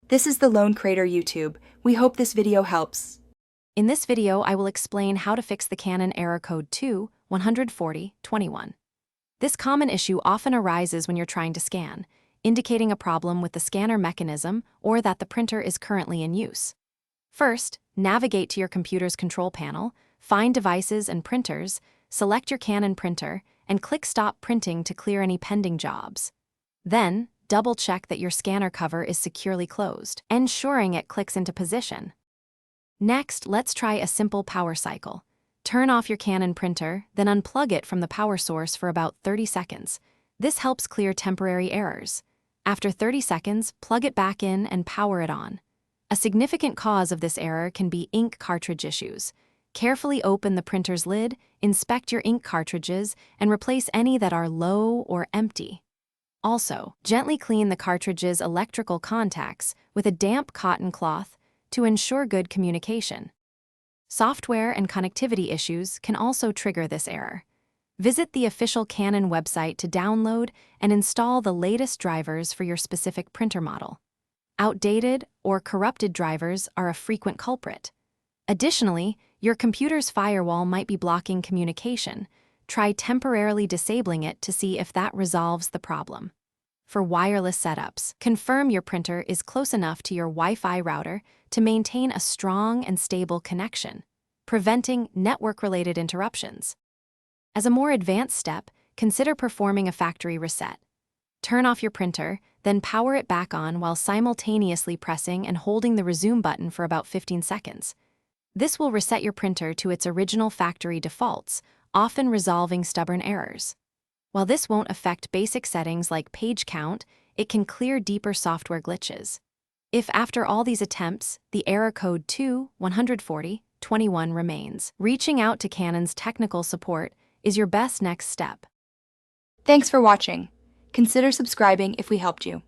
This is the Lone Crater YouTube. We hope this video helps. In this video, I will explain how to fix the Canon error code 2-140-21. This common issue often arises when you're trying to scan, indicating a problem with the scanner mechanism or that the printer is currently in use. First, navigate to your computer's control panel, find Devices and Printers, select your Canon printer, and click Stop Printing to clear any pending jobs. Then, double-check that your scanner cover is securely closed, ensuring it clicks into position. Next, let's try a simple power cycle. Turn off your Canon printer, then unplug it from the power source for about 30 seconds. This helps clear temporary errors. After 30 seconds, plug it back in and power it on. A significant cause of this error can be ink cartridge issues. Carefully open the printer's lid, inspect your ink cartridges, and replace any that are low or empty. Also, gently clean the cartridge's electrical contacts with a damp cotton cloth to ensure good communication. Software and connectivity issues can also trigger this error. Visit the official Canon website to download and install the latest drivers for your specific printer model. Outdated or corrupted drivers are a frequent culprit. Additionally, your computer's firewall might be blocking communication. Try temporarily disabling it to see if that resolves the problem. For wireless setups, confirm your printer is close enough to your Wi-Fi router to maintain a strong and stable connection, preventing network-related interruptions. As a more advanced step, consider performing a factory reset. Turn off your printer, then power it back on while simultaneously pressing and holding the resume button for about 15 seconds. This will reset your printer to its original factory defaults, often resolving stubborn errors. While this won't affect basic settings like page count, it can clear deeper software glitches. If after all these attempts, the error code 2-140-21 remains, reaching out to Canon's technical support is your best next step. Thanks for watching. Consider subscribing if we helped you.